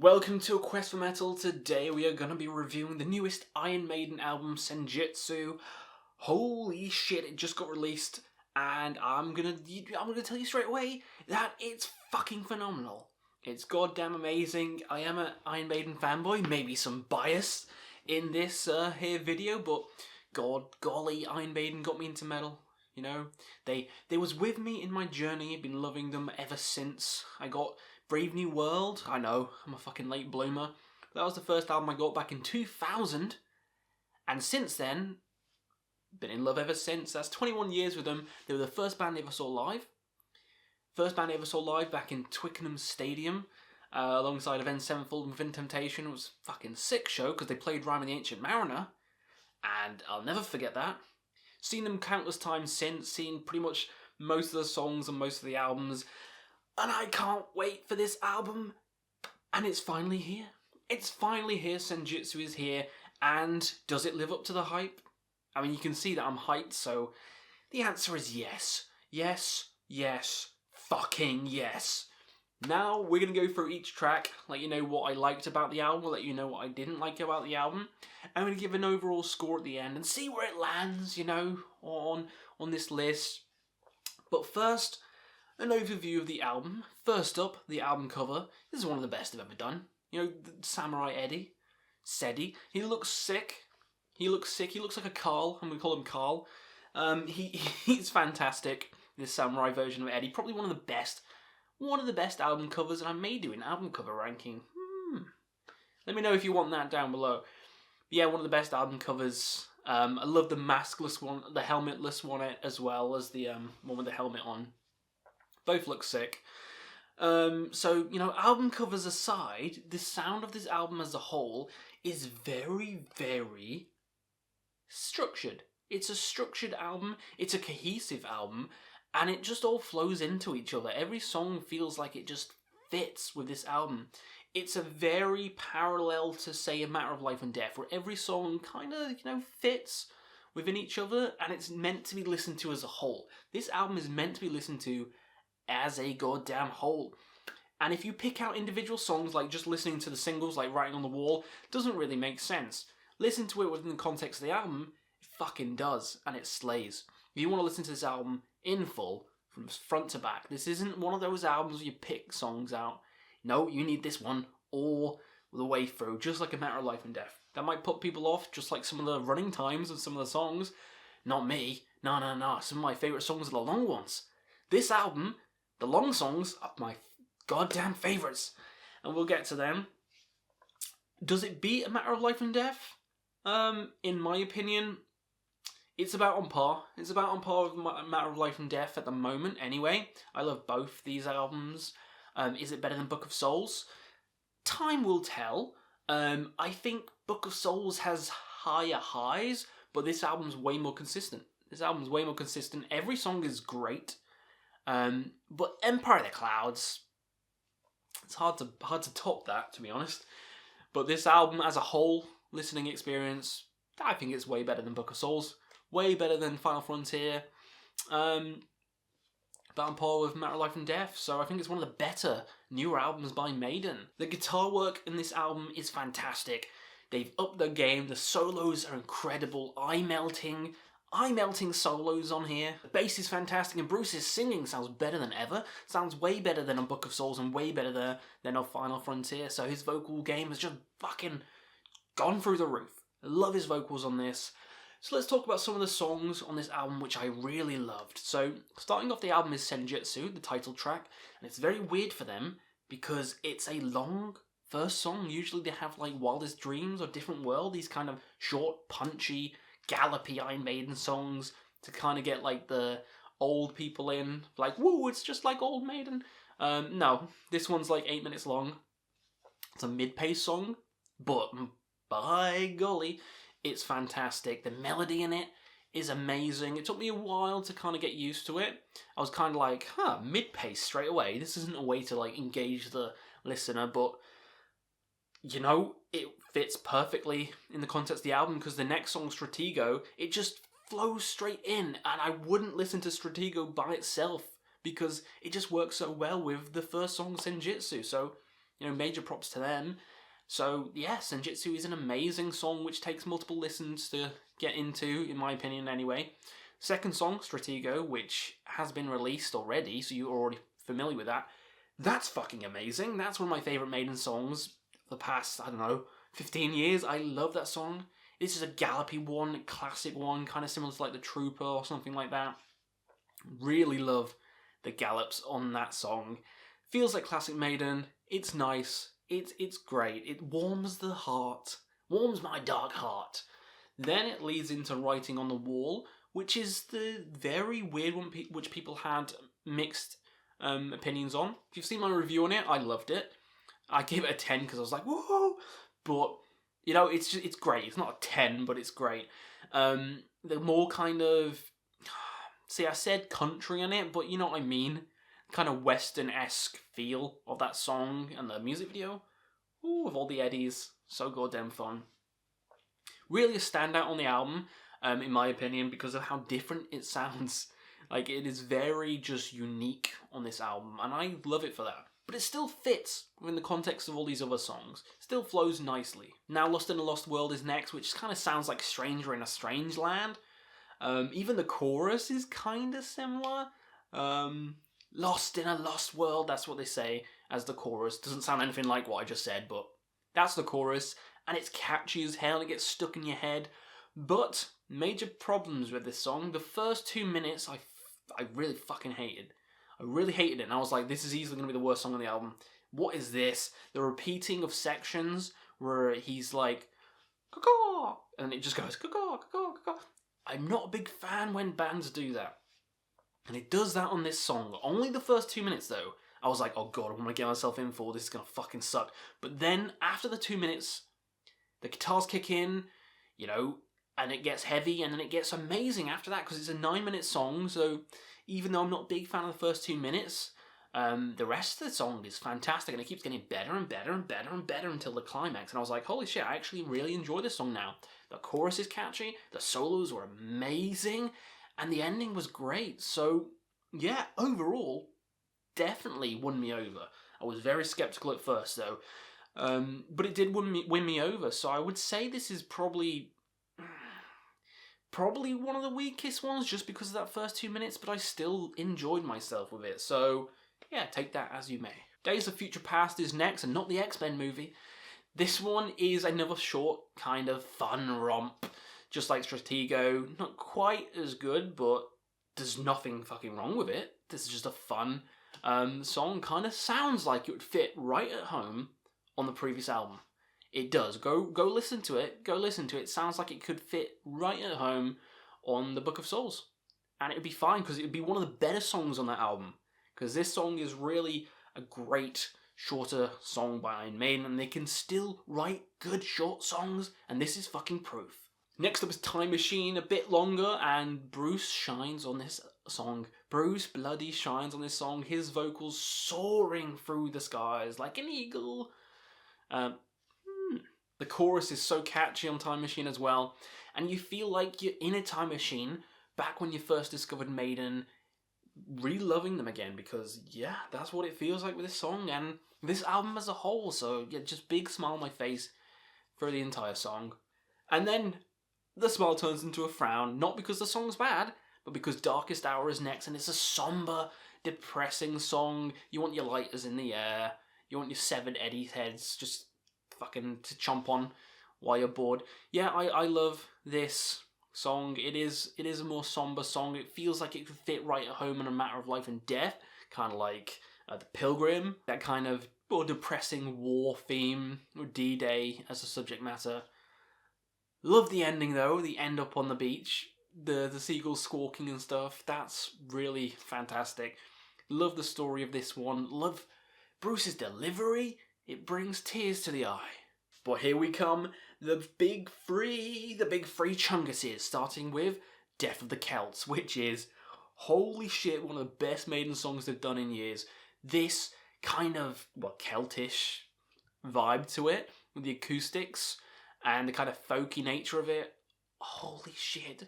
Welcome to A Quest for Metal. Today we are going to be reviewing the newest Iron Maiden album, Senjutsu. Holy shit, it just got released, and I'm gonna tell you straight away that it's fucking phenomenal. It's goddamn amazing. I am an Iron Maiden fanboy, maybe some bias in this here video, but golly, Iron Maiden got me into metal. You know, they was with me in my journey. I've been loving them ever since I got Brave New World. I know, I'm a fucking late bloomer. That was the first album I got back in 2000. And since then, been in love ever since. That's 21 years with them. They were the first band I ever saw live. First band I ever saw live back in Twickenham Stadium. Alongside Avenged Sevenfold and Within Temptation. It was a fucking sick show because they played Rime and the Ancient Mariner. And I'll never forget that. Seen them countless times since. Seen pretty much most of the songs and most of the albums. And I can't wait for this album. And it's finally here. It's finally here. Senjutsu is here. And does it live up to the hype? I mean, you can see that I'm hyped, so the answer is yes. Yes, yes, fucking yes. Now, we're going to go through each track, let you know what I liked about the album, let you know what I didn't like about the album. I'm going to give an overall score at the end and see where it lands, you know, on this list. But first, an overview of the album. First up, the album cover. This is one of the best I've ever done. You know, the Samurai Eddie. Sedi. He looks sick. He looks sick. He looks like a Carl. I'm going to call him Carl. He's fantastic. This samurai version of Eddie. Probably one of the best. One of the best album covers, and I may do an album cover ranking. Let me know if you want that down below. But yeah, one of the best album covers. I love the maskless one, the helmetless one as well as the one with the helmet on. Both look sick. So, you know, album covers aside, the sound of this album as a whole is very, very structured. It's a structured album, it's a cohesive album, and it just all flows into each other. Every song feels like it just fits with this album. It's a very parallel to, say, A Matter of Life and Death, where every song kind of, you know, fits within each other, and it's meant to be listened to as a whole. This album is meant to be listened to as a goddamn whole. And if you pick out individual songs, like just listening to the singles, like Writing on the Wall, doesn't really make sense. Listen to it within the context of the album, it fucking does, and it slays. If you want to listen to this album in full, from front to back, this isn't one of those albums where you pick songs out. No, you need this one all the way through, just like A Matter of Life and Death. That might put people off, just like some of the running times of some of the songs. Not me. No. Some of my favourite songs are the long ones. This album, the long songs are my goddamn favourites, and we'll get to them. Does it beat A Matter of Life and Death? In my opinion, it's about on par. It's about on par with A Matter of Life and Death at the moment, anyway. I love both these albums. Is it better than Book of Souls? Time will tell. I think Book of Souls has higher highs, but this album's way more consistent. Every song is great. But Empire of the Clouds, it's hard to top that, to be honest. But this album as a whole, listening experience, I think it's way better than Book of Souls, way better than Final Frontier, but on par with Matter of Life and Death. So I think it's one of the better newer albums by Maiden. The guitar work in this album is fantastic. They've upped their game. The solos are incredible, eye-melting solos on here. The bass is fantastic, and Bruce's singing sounds better than ever. Sounds way better than on Book of Souls and way better than on Final Frontier. So his vocal game has just fucking gone through the roof. I love his vocals on this. So let's talk about some of the songs on this album which I really loved. So starting off the album is Senjutsu, the title track, and it's very weird for them because it's a long first song. Usually they have like Wildest Dreams or Different World, these kind of short, punchy, gallopy Iron Maiden songs to kind of get like the old people in, like, woo, it's just like old Maiden. No, this one's like 8 minutes long. It's a mid-pace song, but by golly, it's fantastic. The melody in it is amazing. It took me a while to kind of get used to it. I was kind of like, mid-pace straight away. This isn't a way to like engage the listener, but you know, it fits perfectly in the context of the album because the next song, Stratego, it just flows straight in, and I wouldn't listen to Stratego by itself because it just works so well with the first song, Senjutsu. So, you major props to them. So yeah, Senjutsu is an amazing song which takes multiple listens to get into, in my opinion anyway. Second song, Stratego, which has been released already, so you're already familiar with that. That's fucking amazing. That's one of my favourite Maiden songs for the past, 15 years. I love that song. This is a gallopy one, classic one, kind of similar to like the Trooper or something like that. Really love the gallops on that song. Feels like classic Maiden. It's nice. It's great. It warms the heart. Warms my dark heart. Then it leads into Writing on the Wall, which is the very weird one which people had mixed opinions on. If you've seen my review on it, I loved it. I gave it a 10 because I was like, whoa! But, it's great. It's not a 10, but it's great. The more kind of... See, I said country in it, but you know what I mean? Kind of Western-esque feel of that song and the music video. Ooh, with all the eddies. So goddamn fun. Really a standout on the album, in my opinion, because of how different it sounds. Like, it is very just unique on this album, and I love it for that. But it still fits within the context of all these other songs. Still flows nicely. Now Lost in a Lost World is next, which kind of sounds like Stranger in a Strange Land. Even the chorus is kind of similar. Lost in a Lost World, that's what they say as the chorus. Doesn't sound anything like what I just said, but that's the chorus. And it's catchy as hell, and it gets stuck in your head. But major problems with this song. The first 2 minutes I really fucking hated. I really hated it, and I was like, this is easily going to be the worst song on the album. What is this? The repeating of sections where he's like, caw, and it just goes, caw, caw, caw. I'm not a big fan when bands do that. And it does that on this song. Only the first 2 minutes, though. I was like, oh god, what am I getting myself in for? This is going to fucking suck. But then, after the 2 minutes, the guitars kick in, and it gets heavy, and then it gets amazing after that, because it's a 9-minute song, so even though I'm not a big fan of the first 2 minutes, the rest of the song is fantastic, and it keeps getting better and better and better and better until the climax, and I was like, holy shit, I actually really enjoy this song now. The chorus is catchy, the solos were amazing, and the ending was great, so yeah, overall, definitely won me over. I was very skeptical at first, though, but it did win me over, so I would say this is probably one of the weakest ones just because of that first 2 minutes, but I still enjoyed myself with it. So, yeah, take that as you may. Days of Future Past is next, and not the X-Men movie. This one is another short, kind of fun romp, just like Stratego. Not quite as good, but there's nothing fucking wrong with it. This is just a fun song. Kind of sounds like it would fit right at home on the previous album. It does. Go listen to it. Go listen to it. It sounds like it could fit right at home on the Book of Souls. And it would be fine, because it would be one of the better songs on that album. Because this song is really a great, shorter song by Iron Maiden, and they can still write good short songs, and this is fucking proof. Next up is Time Machine, a bit longer, and Bruce shines on this song. Bruce bloody shines on this song. His vocals soaring through the skies like an eagle. The chorus is so catchy on Time Machine as well, and you feel like you're in a time machine back when you first discovered Maiden, re-loving them again, because yeah, that's what it feels like with this song and this album as a whole. So yeah, just big smile on my face for the entire song. And then the smile turns into a frown, not because the song's bad, but because Darkest Hour is next, and it's a somber, depressing song. You want your lighters in the air, you want your severed Eddie heads just fucking to chomp on while you're bored. Yeah, I love this song. It is a more somber song. It feels like it could fit right at home in A Matter of Life and Death, kind of like The Pilgrim, that kind of more depressing war theme, with D-Day as a subject matter. Love the ending though, the end up on the beach, the seagulls squawking and stuff. That's really fantastic. Love the story of this one. Love Bruce's delivery. It brings tears to the eye. But here we come, the big three chunguses, starting with Death of the Celts, which is, holy shit, one of the best Maiden songs they've done in years. This kind of, Celtish vibe to it, with the acoustics, and the kind of folky nature of it. Holy shit,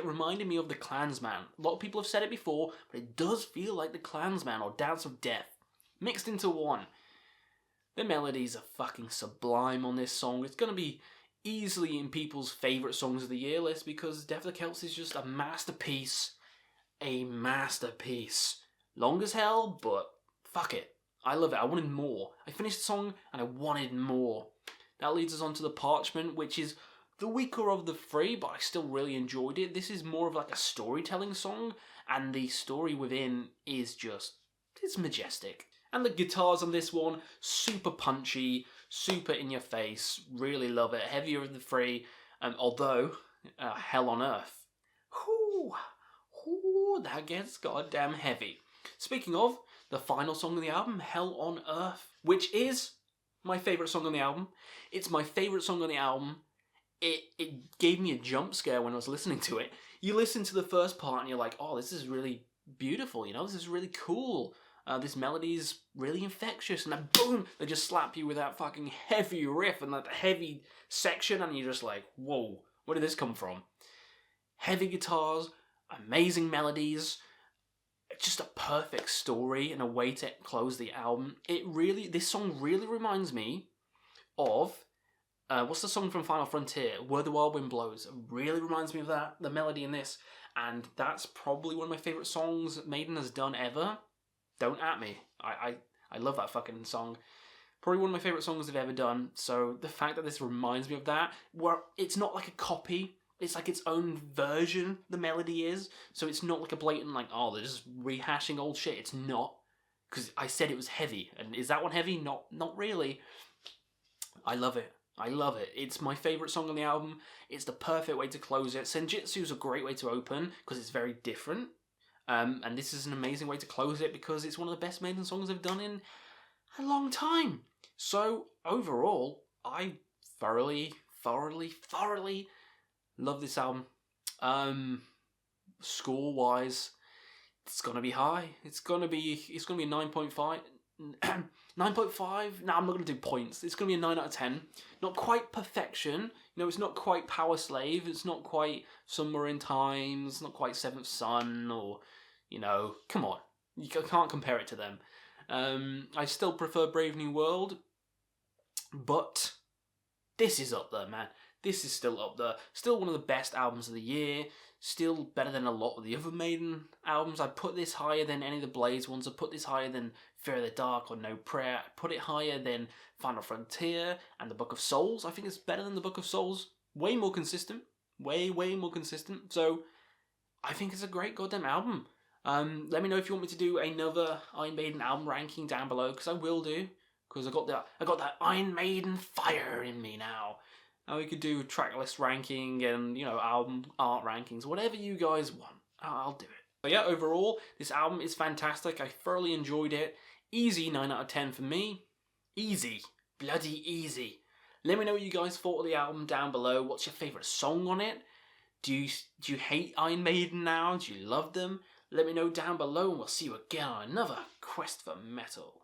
reminded me of The Klansman. A lot of people have said it before, but it does feel like The Klansman or Dance of Death, mixed into one. The melodies are fucking sublime on this song. It's gonna be easily in people's favourite songs of the year list because Death of the Celts is just a masterpiece. A masterpiece. Long as hell, but fuck it. I love it. I wanted more. I finished the song and I wanted more. That leads us on to the Parchment, which is the weaker of the three, but I still really enjoyed it. This is more of like a storytelling song, and the story within is just, it's majestic. And the guitars on this one, super punchy, super in your face, really love it. Heavier of the three, although, Hell on Earth. That gets goddamn heavy. Speaking of, the final song of the album, Hell on Earth, which is my favourite song on the album. It's my favourite song on the album. It gave me a jump scare when I was listening to it. You listen to the first part and you're like, oh, this is really beautiful, you know, this is really cool. This melody is really infectious, and then boom, they just slap you with that fucking heavy riff and that heavy section, and you're just like, whoa, where did this come from? Heavy guitars, amazing melodies, just a perfect story and a way to close the album. This song really reminds me of, what's the song from Final Frontier? Where the Wild Wind Blows. It really reminds me of that, the melody in this, and that's probably one of my favourite songs Maiden has done ever. Don't at me. I love that fucking song. Probably one of my favourite songs they've ever done. So the fact that this reminds me of that, where it's not like a copy, it's like its own version, the melody is. So it's not like a blatant, like, oh, they're just rehashing old shit. It's not. Because I said it was heavy. And is that one heavy? Not really. I love it. I love it. It's my favourite song on the album. It's the perfect way to close it. Senjutsu is a great way to open because it's very different. And this is an amazing way to close it because it's one of the best Maiden songs I've done in a long time. So, overall, I thoroughly love this album. Score-wise, it's gonna be high. It's gonna be a 9.5. 9.5? No, I'm not going to do points. It's going to be a 9 out of 10. Not quite perfection. You know, it's not quite Power Slave. It's not quite Somewhere in Time. It's not quite Seventh Son or, you know, come on. You can't compare it to them. I still prefer Brave New World, but this is up there, man. This is still up there. Still one of the best albums of the year. Still better than a lot of the other Maiden albums. I put this higher than any of the Blaze ones. I put this higher than Fear of the Dark or No Prayer. I put it higher than Final Frontier and The Book of Souls. I think it's better than The Book of Souls. Way more consistent. Way more consistent. So, I think it's a great goddamn album. Let me know if you want me to do another Iron Maiden album ranking down below, because I will do. Because I got that Iron Maiden fire in me now. Now we could do track list ranking and, you know, album art rankings, whatever you guys want. I'll do it. But yeah, overall, this album is fantastic. I thoroughly enjoyed it. Easy 9 out of 10 for me. Easy. Bloody easy. Let me know what you guys thought of the album down below. What's your favourite song on it? Do you hate Iron Maiden now? Do you love them? Let me know down below, and we'll see you again on another Quest for Metal.